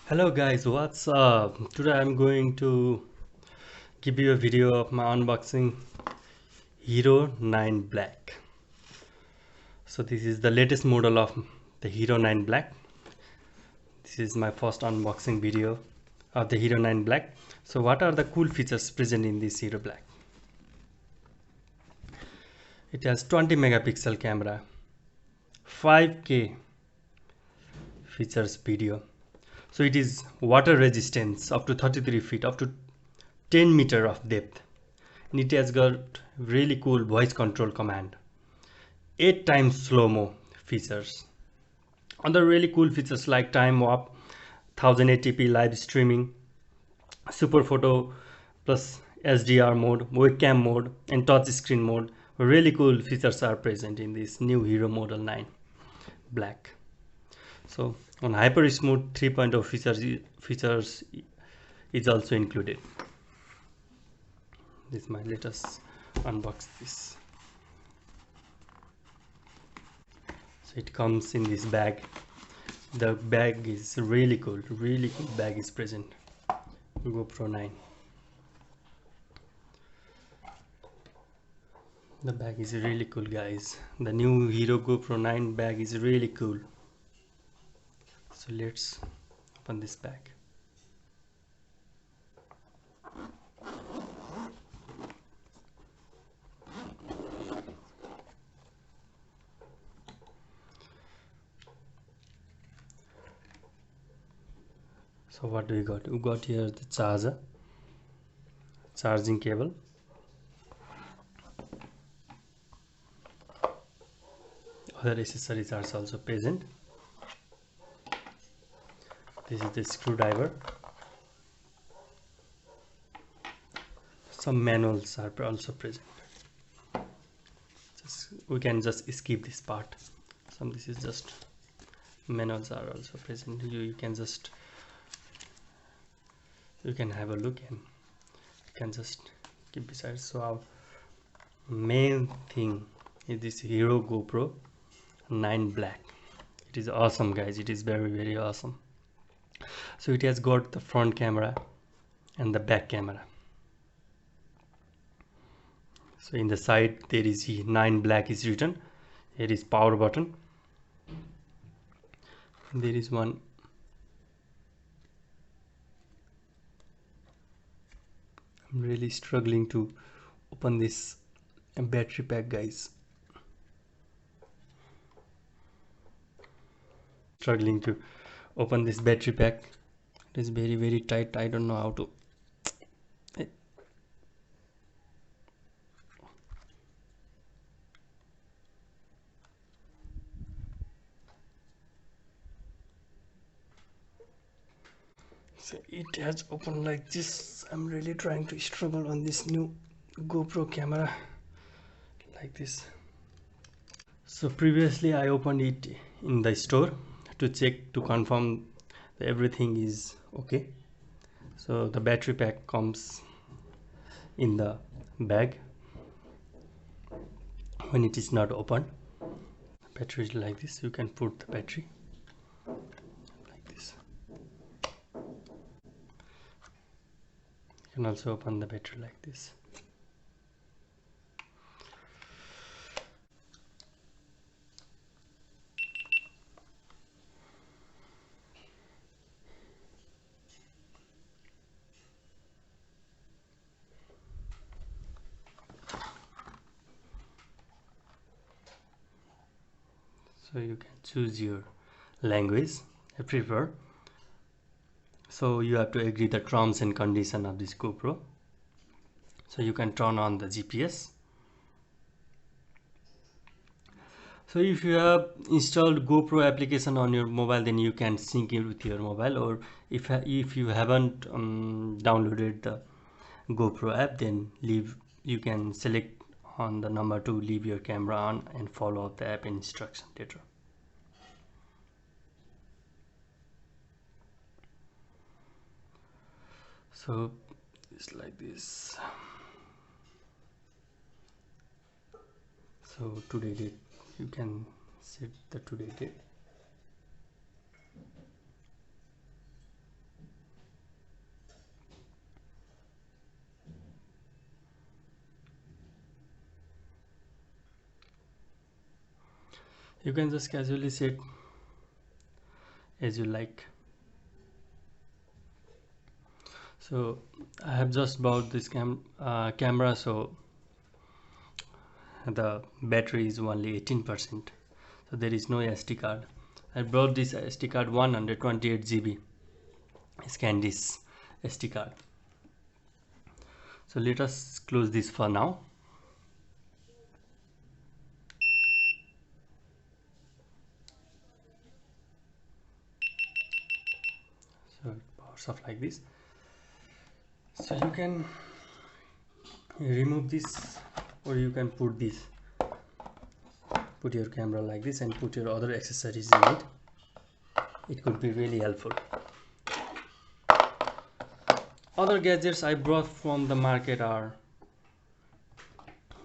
Hello guys, what's up? Today I'm going to give you a video of my unboxing Hero 9 Black. So this is the latest model of the Hero 9 Black. This is my first unboxing video of the Hero 9 Black. So what are the cool features present in this Hero Black? It has 20 megapixel camera, 5K features video. So it is water resistance up to 33 feet, up to 10 meter of depth. And it has got really cool voice control command, 8 times slow-mo features. Other really cool features like time warp, 1080p live streaming, super photo plus SDR mode, webcam mode, and touch screen mode. Really cool features are present in this new Hero Model 9 Black. So on Hyper Smooth 3.0 features is also included. This is my latest unbox this. So it comes in this bag. The bag is really cool bag is present. GoPro 9. The bag is really cool guys. The new Hero GoPro 9 bag is really cool. So let's open this bag. So what do we got? We got here the charger, charging cable, other accessories are also present. This is the screwdriver. Some manuals are also present. We can just skip this part. This is just manuals are also present. You can have a look and you can just keep beside. So our main thing is this Hero GoPro 9 Black. It is awesome guys, it is very awesome. So it has got the front camera and the back camera. So in the side there is 9 Black is written. Here is power button. There is one I'm really struggling to open this battery pack guys. Struggling to open this battery pack. It is very tight. I don't know how to. So it has opened like this. I'm really trying to struggle on this new GoPro camera like this. So previously I opened it in the store to check to confirm that everything is okay. So the battery pack comes in the bag when it is not opened. The battery is like this. You can put the battery like this. You can also open the battery like this. So you can choose your language I prefer. So you have to agree the terms and condition of this GoPro. So you can turn on the GPS. So if you have installed GoPro application on your mobile, then you can sync it with your mobile. Or if you haven't downloaded the GoPro app, then you can select on the number to leave your camera on and follow the app instruction later. So it's like this. So today date, you can set the today date. You can just casually set as you like. So I have just bought this camera, so the battery is only 18%, so there is no SD card. I brought this SD card 128 GB SanDisk SD card. So let us close this for now. So it powers off like this. So you can remove this, or you can put your camera like this and put your other accessories in it. It could be really helpful. Other gadgets I brought from the market are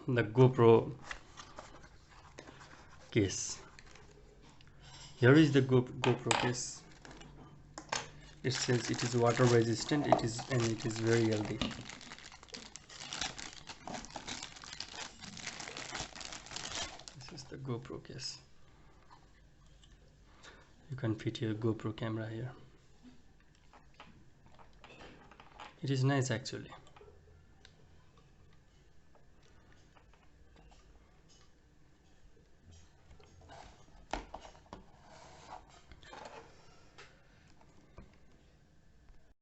the GoPro case. Here is the GoPro case. It says it is water resistant, it is very healthy. This is the GoPro case. You can fit your GoPro camera here. It is nice actually.